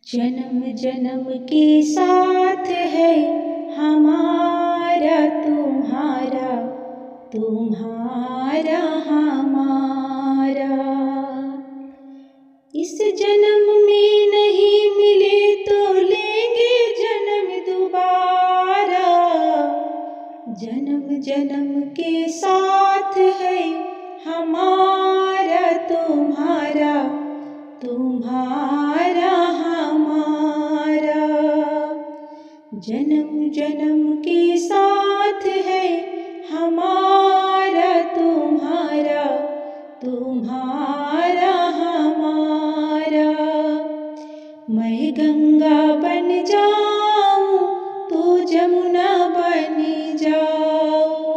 जन्म जन्म के साथ है हमारा तुम्हारा, तुम्हारा हमारा। इस जन्म में नहीं मिले तो लेंगे जन्म दोबारा। जन्म जन्म के साथ है हमारा तुम्हारा, तुम्हारा हमारा। जन्म जन्म के साथ है हमारा तुम्हारा, तुम्हारा हमारा। मैं गंगा बन जाऊं तो जमुना बनी जाओ,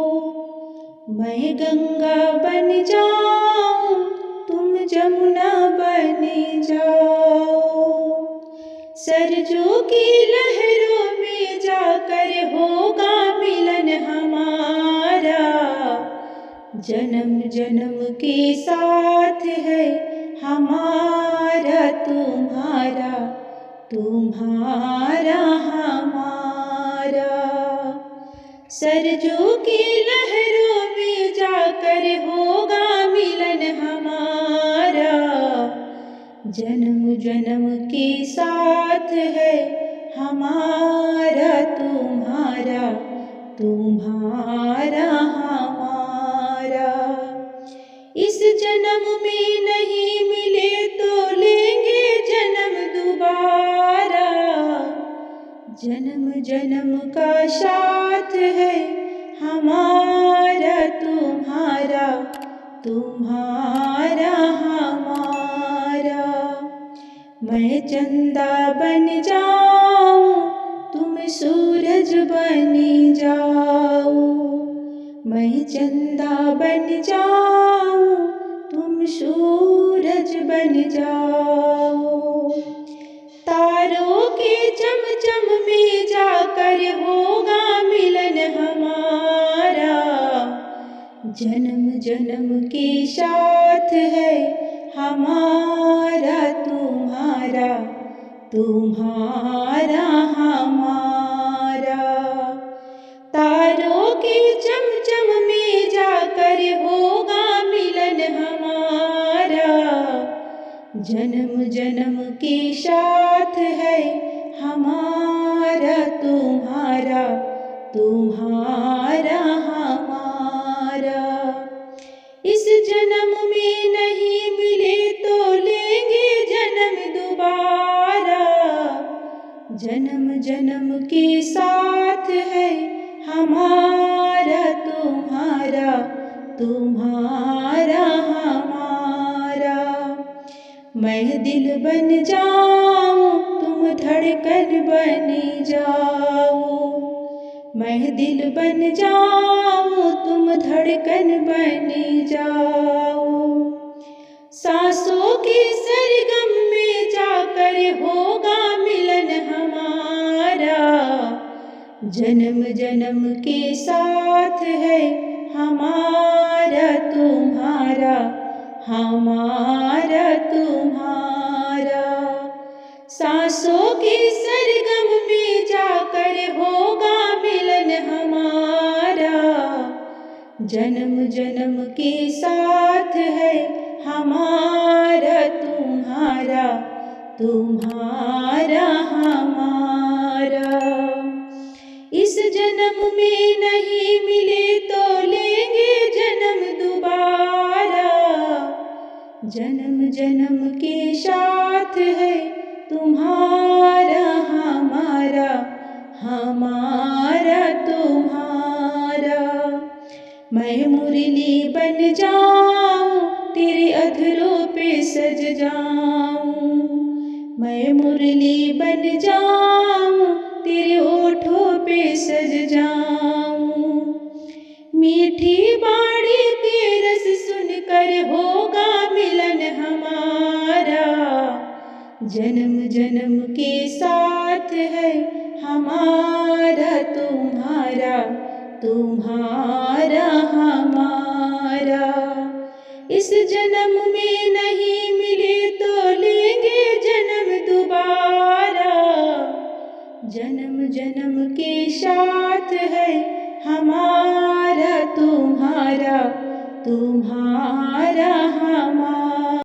मैं गंगा बन जाऊं तुम जमुना बनी जाओ। सरजू की लहरों में जाकर होगा मिलन हमारा। जन्म जन्म के साथ है हमारा तुम्हारा, तुम्हारा हमारा। सरजू की लहरों में जाकर होगा मिलन हमारा। जन्म जन्म के साथ है हमारा तुम्हारा, तुम्हारा हमारा। इस जन्म में नहीं मिले तो लेंगे जन्म दोबारा। जन्म जन्म का साथ है हमारा तुम्हारा, तुम्हारा हमारा। मैं चंदा बन जाऊं तुम सूरज बनी जाओ, मैं चंदा बन जाऊं तुम सूरज बन जाओ। तारों के चमचम में जाकर होगा मिलन हमारा। जन्म जन्म के साथ है हमारा तुम्हारा, तुम्हारा हमारा। तारों के चमचम में जाकर होगा मिलन हमारा। जन्म जन्म के साथ है हमारा तुम्हारा, तुम्हारा हमारा। इस जन्म में नहीं मिले तो लेंगे जन्म दोबारा। जन्म जन्म के साथ है हमारा तुम्हारा, तुम्हारा हमारा। मैं दिल बन जाऊं तुम धड़कन बनी जाओ, मैं दिल बन जाऊं तुम धड़कन बनी जाओ। सांसों के सरगम में जाकर होगा मिलन हमारा। जन्म जन्म के साथ है हमारा तुम्हारा, हमारा तुम्हारा। सांसों के सरगम में जाकर होगा मिलन हमारा। जन्म जन्म के साथ है हमारा तुम्हारा, तुम्हारा हमारा। इस जन्म में नहीं मिले तो लेंगे जन्म दोबारा। जन्म जन्म के साथ है तुम्हारा हमारा, हमारा तुम्हारा। मैं मुरली बन जाऊं तेरे अधरों पे सज जाऊं, मैं मुरली बन जाऊं तेरे ओठों पे सज जाऊं। मीठी बाड़ी के रस सुनकर होगा मिलन हमारा। जन्म जन्म के साथ है हमारा तुम्हारा, तुम्हारा हमारा। इस जन्म में नहीं मिले तो लेंगे जन्म दोबारा। जन्म जन्म के साथ है हमारा तुम्हारा तुम्हारा हमारा।